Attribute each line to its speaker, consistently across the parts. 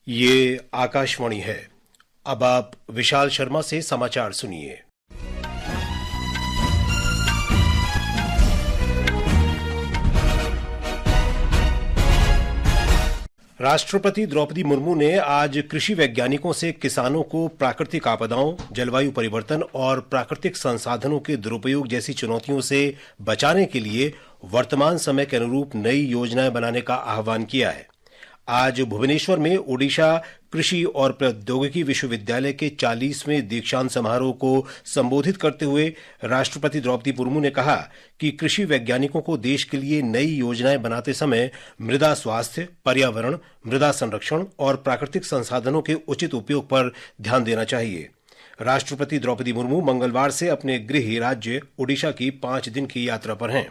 Speaker 1: ये आकाशवाणी है। अब आप विशाल शर्मा से समाचार सुनिए। राष्ट्रपति द्रौपदी मुर्मू ने आज कृषि वैज्ञानिकों से किसानों को प्राकृतिक आपदाओं, जलवायु परिवर्तन और प्राकृतिक संसाधनों के दुरुपयोग जैसी चुनौतियों से बचाने के लिए वर्तमान समय के अनुरूप नई योजनाएं बनाने का आह्वान किया है। आज भुवनेश्वर में ओडिशा कृषि और प्रौद्योगिकी विश्वविद्यालय के 40वें दीक्षांत समारोह को संबोधित करते हुए राष्ट्रपति द्रौपदी मुर्मू ने कहा कि कृषि वैज्ञानिकों को देश के लिए नई योजनाएं बनाते समय मृदा स्वास्थ्य, पर्यावरण, मृदा संरक्षण और प्राकृतिक संसाधनों के उचित उपयोग पर ध्यान देना चाहिए। राष्ट्रपति द्रौपदी मुर्मू मंगलवार से अपने गृह राज्य ओडिशा की 5 दिन की यात्रा पर हैं।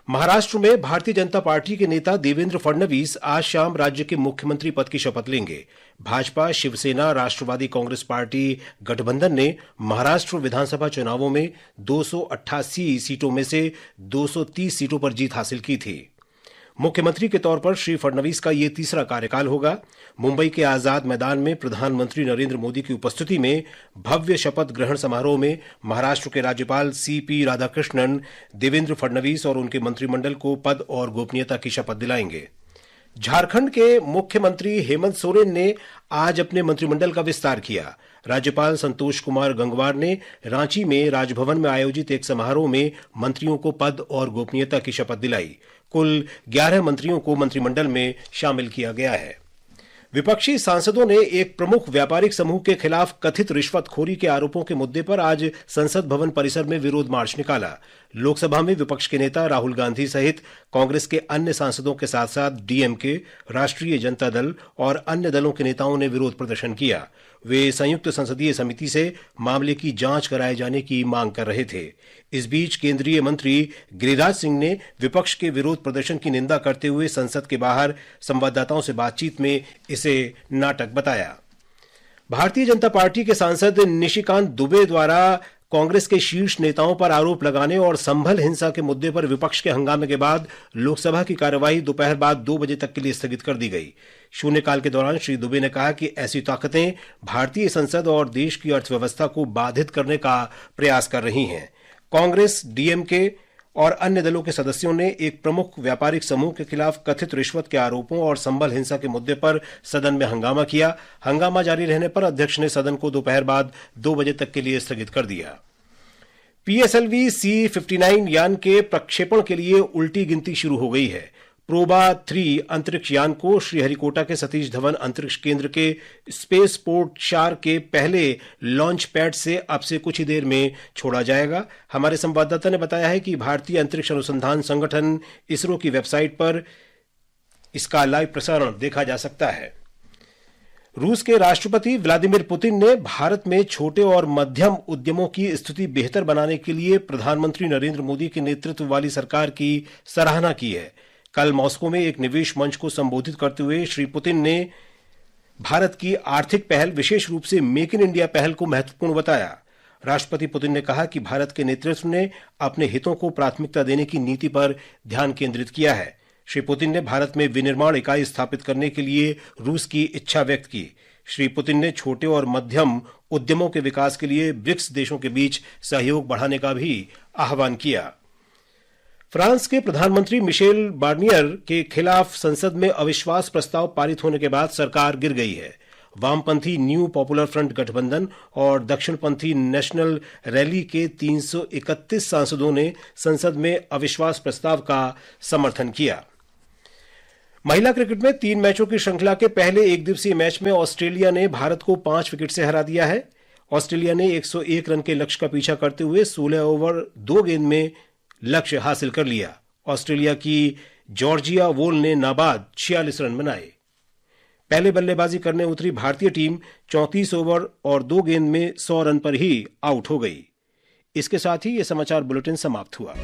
Speaker 1: महाराष्ट्र में भारतीय जनता पार्टी के नेता देवेंद्र फडणवीस आज शाम राज्य के मुख्यमंत्री पद की शपथ लेंगे। भाजपा, शिवसेना, राष्ट्रवादी कांग्रेस पार्टी गठबंधन ने महाराष्ट्र विधानसभा चुनावों में 288 सीटों में से 230 सीटों पर जीत हासिल की थी। मुख्यमंत्री के तौर पर श्री फडणवीस का यह तीसरा कार्यकाल होगा। मुंबई के आजाद मैदान में प्रधानमंत्री नरेंद्र मोदी की उपस्थिति में भव्य शपथ ग्रहण समारोह में महाराष्ट्र के राज्यपाल सीपी राधाकृष्णन देवेंद्र फडणवीस और उनके मंत्रिमंडल को पद और गोपनीयता की शपथ दिलाएंगे। झारखंड के मुख्यमंत्री हेमंत सोरेन ने आज अपने मंत्रिमंडल का विस्तार किया। राज्यपाल संतोष कुमार गंगवार ने रांची में राजभवन में आयोजित एक समारोह में मंत्रियों को पद और गोपनीयता की शपथ दिलाई। कुल 11 मंत्रियों को मंत्रिमंडल में शामिल किया गया है। विपक्षी सांसदों ने एक प्रमुख व्यापारिक समूह के खिलाफ कथित रिश्वतखोरी के आरोपों के मुद्दे पर आज संसद भवन परिसर में विरोध मार्च निकाला। लोकसभा में विपक्ष के नेता राहुल गांधी सहित कांग्रेस के अन्य सांसदों के साथ साथ डीएमके, राष्ट्रीय जनता दल और अन्य दलों के नेताओं ने विरोध प्रदर्शन किया। वे संयुक्त संसदीय समिति से मामले की जांच कराए जाने की मांग कर रहे थे। इस बीच केंद्रीय मंत्री गिरिराज सिंह ने विपक्ष के विरोध प्रदर्शन की निंदा करते हुए संसद के बाहर संवाददाताओं से बातचीत में इसे नाटक बताया। भारतीय जनता पार्टी के सांसद निशिकांत दुबे द्वारा कांग्रेस के शीर्ष नेताओं पर आरोप लगाने और संभल हिंसा के मुद्दे पर विपक्ष के हंगामे के बाद लोकसभा की कार्यवाही दोपहर बाद 2 बजे तक के लिए स्थगित कर दी गई। शून्यकाल के दौरान श्री दुबे ने कहा कि ऐसी ताकतें भारतीय संसद और देश की अर्थव्यवस्था को बाधित करने का प्रयास कर रही हैं। कांग्रेस, डीएमके और अन्य दलों के सदस्यों ने एक प्रमुख व्यापारिक समूह के खिलाफ कथित रिश्वत के आरोपों और संभल हिंसा के मुद्दे पर सदन में हंगामा किया। हंगामा जारी रहने पर अध्यक्ष ने सदन को दोपहर बाद 2 बजे तक के लिए स्थगित कर दिया। पीएसएलवी C-59 यान के प्रक्षेपण के लिए उल्टी गिनती शुरू हो गई है। प्रोबा 3 अंतरिक्ष यान को श्रीहरिकोटा के सतीश धवन अंतरिक्ष केंद्र के स्पेस पोर्ट 4 के पहले लॉन्च पैड से अब से कुछ ही देर में छोड़ा जाएगा। हमारे संवाददाता ने बताया है कि भारतीय अंतरिक्ष अनुसंधान संगठन इसरो की वेबसाइट पर इसका लाइव प्रसारण देखा जा सकता है। रूस के राष्ट्रपति व्लादिमीर पुतिन ने भारत में छोटे और मध्यम उद्यमों की स्थिति बेहतर बनाने के लिए प्रधानमंत्री नरेंद्र मोदी के नेतृत्व वाली सरकार की सराहना की है। कल मॉस्को में एक निवेश मंच को संबोधित करते हुए श्री पुतिन ने भारत की आर्थिक पहल, विशेष रूप से मेक इन इंडिया पहल को महत्वपूर्ण बताया। राष्ट्रपति पुतिन ने कहा कि भारत के नेतृत्व ने अपने हितों को प्राथमिकता देने की नीति पर ध्यान केंद्रित किया है। श्री पुतिन ने भारत में विनिर्माण इकाई स्थापित करने के लिए रूस की इच्छा व्यक्त की। श्री पुतिन ने छोटे और मध्यम उद्यमों के विकास के लिए ब्रिक्स देशों के बीच सहयोग बढ़ाने का भी आह्वान किया। फ्रांस के प्रधानमंत्री मिशेल बार्नियर के खिलाफ संसद में अविश्वास प्रस्ताव पारित होने के बाद सरकार गिर गई है। वामपंथी न्यू पॉपुलर फ्रंट गठबंधन और दक्षिणपंथी नेशनल रैली के 331 सांसदों ने संसद में अविश्वास प्रस्ताव का समर्थन किया। महिला क्रिकेट में 3 मैचों की श्रृंखला के पहले एक दिवसीय मैच में ऑस्ट्रेलिया ने भारत को 5 विकेट से हरा दिया है। ऑस्ट्रेलिया ने 101 रन के लक्ष्य का पीछा करते हुए 16 ओवर 2 गेंद में लक्ष्य हासिल कर लिया। ऑस्ट्रेलिया की जॉर्जिया वोल ने नाबाद 46 रन बनाए। पहले बल्लेबाजी करने उतरी भारतीय टीम 34 ओवर और 2 गेंद में 100 रन पर ही आउट हो गई। इसके साथ ही यह समाचार बुलेटिन समाप्त हुआ।